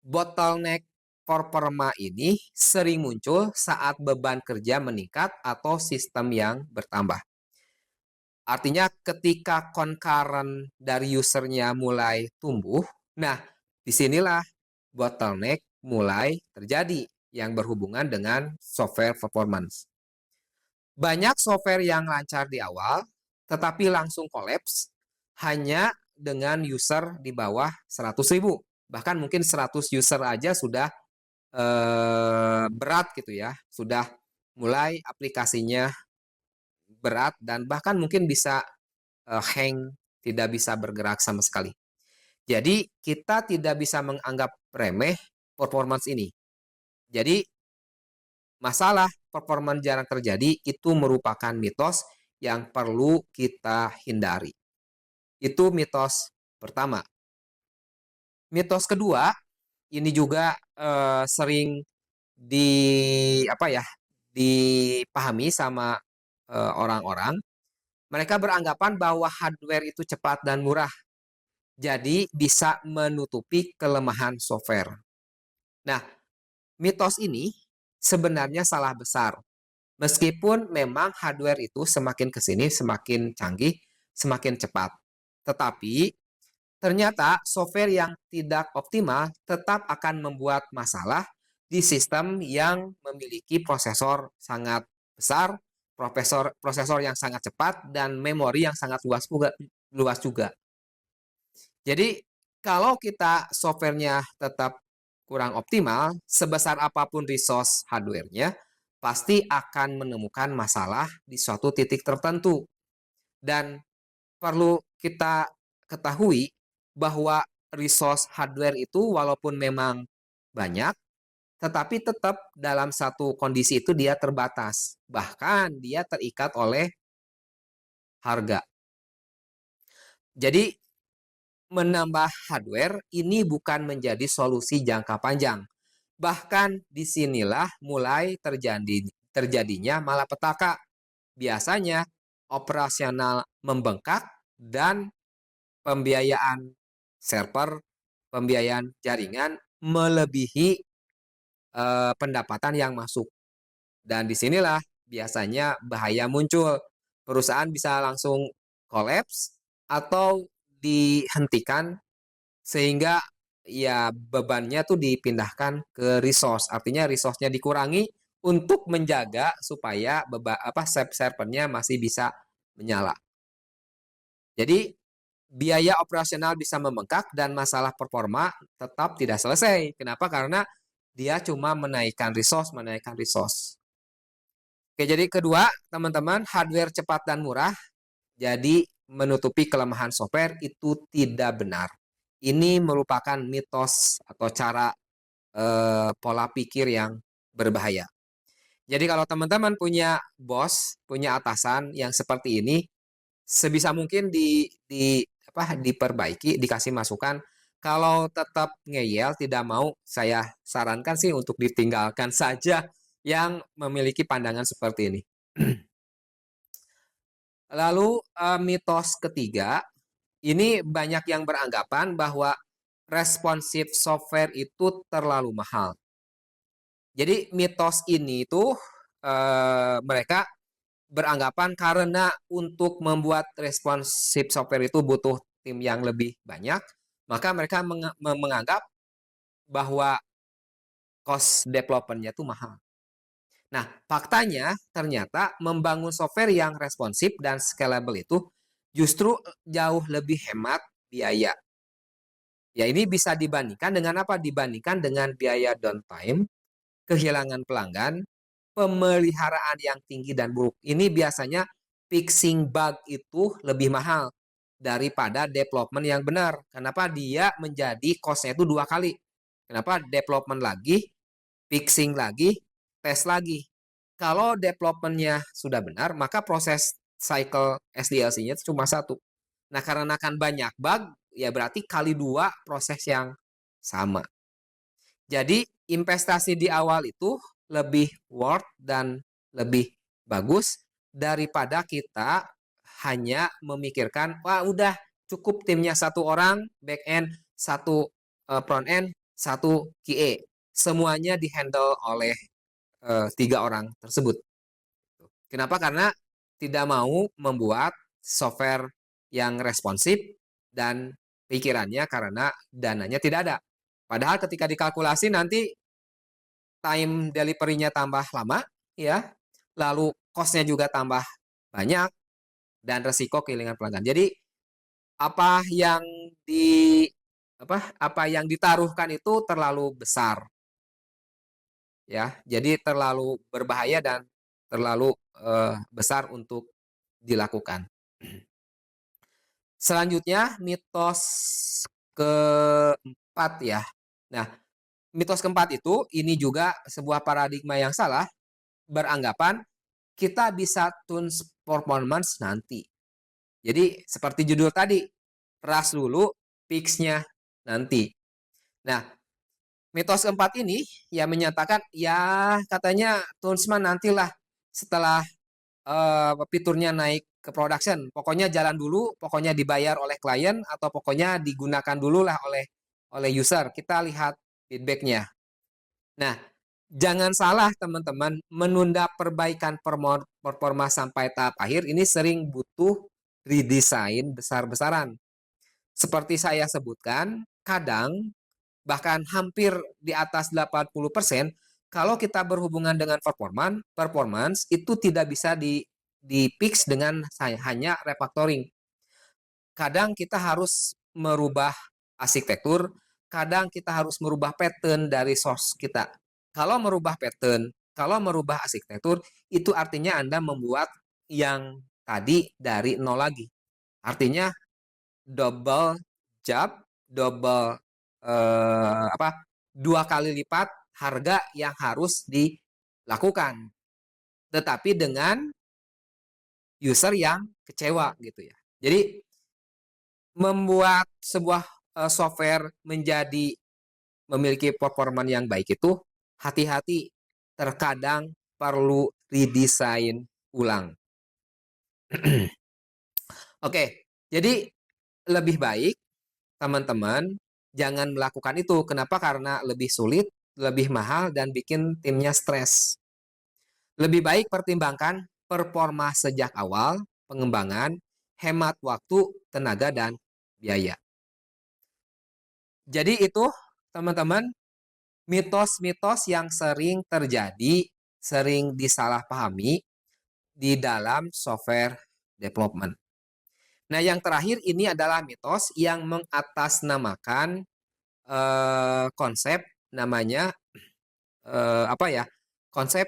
Speaker 1: bottleneck performa ini sering muncul saat beban kerja meningkat atau sistem yang bertambah. Artinya ketika concurrent dari usernya mulai tumbuh, nah disinilah bottleneck mulai terjadi yang berhubungan dengan software performance. Banyak software yang lancar di awal, tetapi langsung kolaps hanya dengan user di bawah 100.000. Bahkan mungkin 100 user aja sudah berat gitu ya. Sudah mulai aplikasinya berat dan bahkan mungkin bisa hang, tidak bisa bergerak sama sekali. Jadi kita tidak bisa menganggap remeh performance ini. Jadi masalah performance jarang terjadi itu merupakan mitos yang perlu kita hindari. Itu mitos pertama. Mitos kedua, ini juga sering dipahami sama orang-orang. Mereka beranggapan bahwa hardware itu cepat dan murah, jadi bisa menutupi kelemahan software. Nah, mitos ini sebenarnya salah besar. Meskipun memang hardware itu semakin kesini semakin canggih, semakin cepat. Tetapi ternyata software yang tidak optimal tetap akan membuat masalah di sistem yang memiliki prosesor sangat besar, prosesor yang sangat cepat, dan memori yang sangat luas juga. Jadi kalau kita softwarenya tetap kurang optimal, sebesar apapun resource hardware-nya, pasti akan menemukan masalah di suatu titik tertentu. Dan perlu kita ketahui bahwa resource hardware itu walaupun memang banyak, tetapi tetap dalam satu kondisi itu dia terbatas. Bahkan dia terikat oleh harga. Jadi menambah hardware ini bukan menjadi solusi jangka panjang. Bahkan disinilah mulai terjadinya malapetaka. Biasanya operasional membengkak dan pembiayaan server, pembiayaan jaringan melebihi pendapatan yang masuk. Dan disinilah biasanya bahaya muncul. Perusahaan bisa langsung kolaps atau dihentikan sehingga ya bebannya tuh dipindahkan ke resource. Artinya resource-nya dikurangi untuk menjaga supaya servernya masih bisa menyala. Jadi biaya operasional bisa membengkak dan masalah performa tetap tidak selesai. Kenapa? Karena dia cuma menaikkan resource. Oke, jadi kedua, teman-teman, hardware cepat dan murah jadi menutupi kelemahan software itu tidak benar. Ini merupakan mitos atau cara pola pikir yang berbahaya. Jadi kalau teman-teman punya bos, punya atasan yang seperti ini, sebisa mungkin diperbaiki, dikasih masukan Kalau tetap ngeyel, tidak mau, saya sarankan sih untuk ditinggalkan saja yang memiliki pandangan seperti ini. Lalu mitos ketiga, ini banyak yang beranggapan bahwa responsive software itu terlalu mahal. Jadi mitos ini tuh mereka beranggapan karena untuk membuat responsive software itu butuh tim yang lebih banyak, maka mereka menganggap bahwa cost development-nya itu mahal. Nah, faktanya ternyata membangun software yang responsif dan scalable itu justru jauh lebih hemat biaya. Ya, ini bisa dibandingkan dengan apa? Dibandingkan dengan biaya downtime, kehilangan pelanggan, pemeliharaan yang tinggi dan buruk. Ini biasanya fixing bug itu lebih mahal daripada development yang benar. Kenapa? Dia menjadi cost-nya itu dua kali. Kenapa? Development lagi, fixing lagi, tes lagi. Kalau development-nya sudah benar, maka proses cycle SDLC-nya cuma satu. Nah, karena akan banyak bug, ya berarti kali dua proses yang sama. Jadi, investasi di awal itu lebih worth dan lebih bagus daripada kita hanya memikirkan, wah udah cukup timnya satu orang, back end, satu front end, satu QA. Semuanya dihandle oleh tiga orang tersebut. Kenapa? Karena tidak mau membuat software yang responsif dan pikirannya karena dananya tidak ada. Padahal ketika dikalkulasi nanti time delivery-nya tambah lama, ya, lalu cost-nya juga tambah banyak dan resiko kehilangan pelanggan. Jadi apa yang di apa yang ditaruhkan itu terlalu besar, ya. Jadi terlalu berbahaya dan terlalu besar untuk dilakukan. Selanjutnya mitos keempat ya. Nah, mitos keempat itu ini juga sebuah paradigma yang salah, beranggapan kita bisa tune performance nanti. Jadi seperti judul tadi, ras dulu, fix-nya nanti. Nah, mitos keempat ini ya menyatakan ya katanya tunesman nantilah setelah fiturnya naik ke production. Pokoknya jalan dulu, pokoknya dibayar oleh klien atau pokoknya digunakan dulu lah oleh user. Kita lihat feedbacknya. Nah, jangan salah teman-teman, menunda perbaikan performa sampai tahap akhir ini sering butuh redesign besar-besaran. Seperti saya sebutkan, kadang bahkan hampir di atas 80% kalau kita berhubungan dengan performance itu tidak bisa di fix dengan hanya refactoring. Kadang kita harus merubah arsitektur, kadang kita harus merubah pattern dari source kita. Kalau merubah pattern, kalau merubah arsitektur, itu artinya Anda membuat yang tadi dari nol lagi. Artinya double job, double dua kali lipat harga yang harus dilakukan. Tetapi dengan user yang kecewa gitu ya. Jadi membuat sebuah software menjadi memiliki performa yang baik itu hati-hati, terkadang perlu redesign ulang. Oke, jadi lebih baik teman-teman jangan melakukan itu. Kenapa? Karena lebih sulit, lebih mahal, dan bikin timnya stres. Lebih baik pertimbangkan performa sejak awal pengembangan, hemat waktu, tenaga, dan biaya. Jadi itu teman-teman mitos-mitos yang sering terjadi, sering disalahpahami di dalam software development. Nah, yang terakhir ini adalah mitos yang mengatasnamakan konsep namanya apa ya? Konsep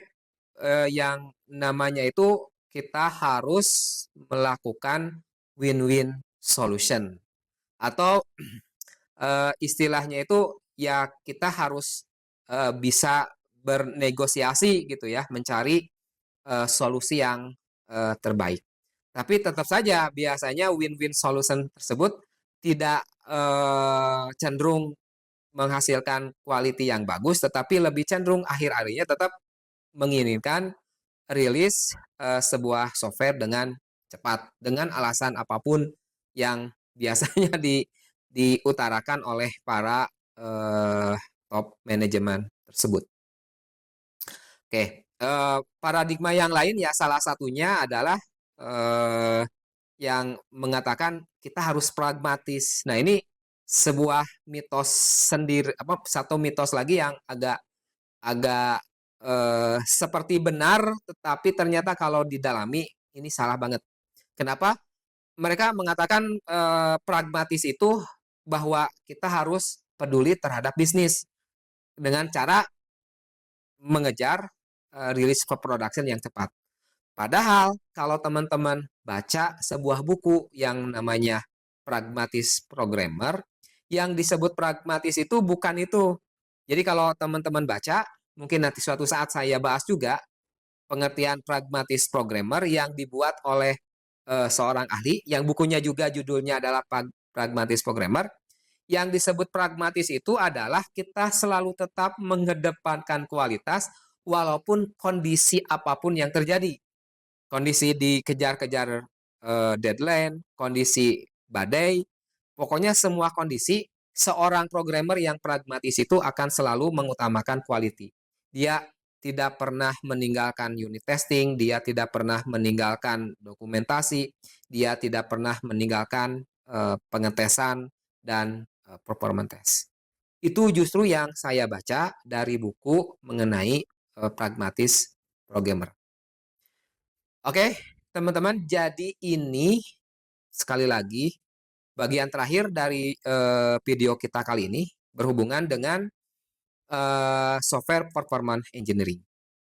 Speaker 1: yang namanya itu kita harus melakukan win-win solution atau istilahnya itu ya kita harus bisa bernegosiasi gitu ya, mencari solusi yang terbaik. Tapi tetap saja biasanya win-win solution tersebut tidak cenderung menghasilkan quality yang bagus, tetapi lebih cenderung akhir-akhirnya tetap menginginkan rilis sebuah software dengan cepat, dengan alasan apapun yang biasanya diutarakan oleh para top manajemen tersebut. Oke, paradigma yang lain ya salah satunya adalah yang mengatakan kita harus pragmatis. Nah, ini sebuah mitos sendiri, satu mitos lagi yang agak agak seperti benar, tetapi ternyata kalau didalami ini salah banget. Kenapa? Mereka mengatakan pragmatis itu bahwa kita harus peduli terhadap bisnis dengan cara mengejar rilis production yang cepat. Padahal kalau teman-teman baca sebuah buku yang namanya Pragmatis Programmer, yang disebut pragmatis itu bukan itu. Jadi kalau teman-teman baca, mungkin nanti suatu saat saya bahas juga pengertian pragmatis programmer yang dibuat oleh seorang ahli, yang bukunya juga judulnya adalah Pragmatis Programmer. Yang disebut pragmatis itu adalah kita selalu tetap mengedepankan kualitas walaupun kondisi apapun yang terjadi. Kondisi dikejar-kejar deadline, kondisi badai, pokoknya semua kondisi seorang programmer yang pragmatis itu akan selalu mengutamakan quality. Dia tidak pernah meninggalkan unit testing, dia tidak pernah meninggalkan dokumentasi, dia tidak pernah meninggalkan pengetesan dan performance test. Itu justru yang saya baca dari buku mengenai pragmatis programmer. Oke, teman-teman, jadi ini sekali lagi bagian terakhir dari video kita kali ini berhubungan dengan software performance engineering.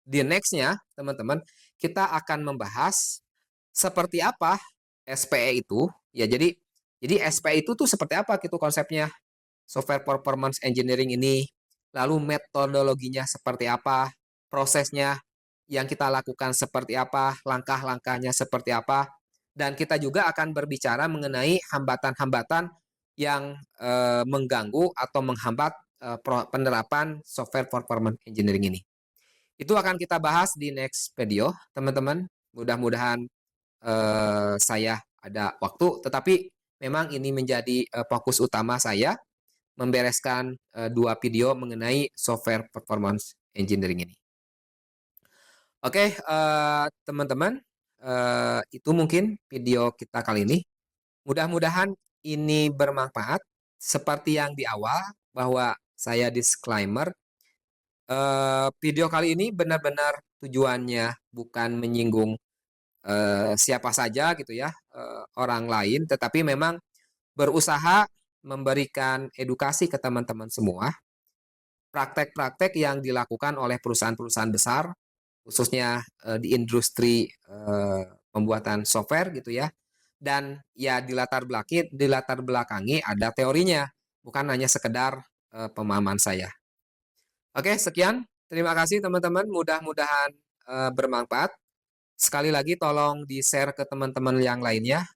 Speaker 1: Di nextnya, teman-teman, kita akan membahas seperti apa SPE itu. Ya, jadi SPE itu tuh seperti apa gitu konsepnya software performance engineering ini. Lalu metodologinya seperti apa, prosesnya yang kita lakukan seperti apa, langkah-langkahnya seperti apa, dan kita juga akan berbicara mengenai hambatan-hambatan yang mengganggu atau menghambat penerapan software performance engineering ini. Itu akan kita bahas di next video, teman-teman. Mudah-mudahan saya ada waktu, tetapi memang ini menjadi fokus utama saya membereskan 2 video mengenai software performance engineering ini. Oke, teman-teman, itu mungkin video kita kali ini. Mudah-mudahan ini bermanfaat. Seperti yang di awal, bahwa saya disclaimer, video kali ini benar-benar tujuannya bukan menyinggung siapa saja gitu ya, orang lain, tetapi memang berusaha memberikan edukasi ke teman-teman semua, praktek-praktek yang dilakukan oleh perusahaan-perusahaan besar, khususnya di industri pembuatan software gitu ya. Dan ya di latar belakangi ada teorinya, bukan hanya sekedar pemahaman saya. Oke, sekian. Terima kasih teman-teman. Mudah-mudahan bermanfaat. Sekali lagi tolong di-share ke teman-teman yang lainnya.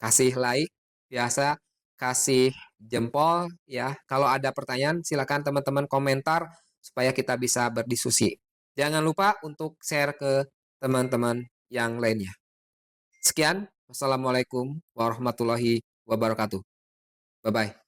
Speaker 1: Kasih like, biasa kasih jempol ya. Kalau ada pertanyaan silakan teman-teman komentar supaya kita bisa berdiskusi. Jangan lupa untuk share ke teman-teman yang lainnya. Sekian, wassalamualaikum warahmatullahi wabarakatuh. Bye-bye.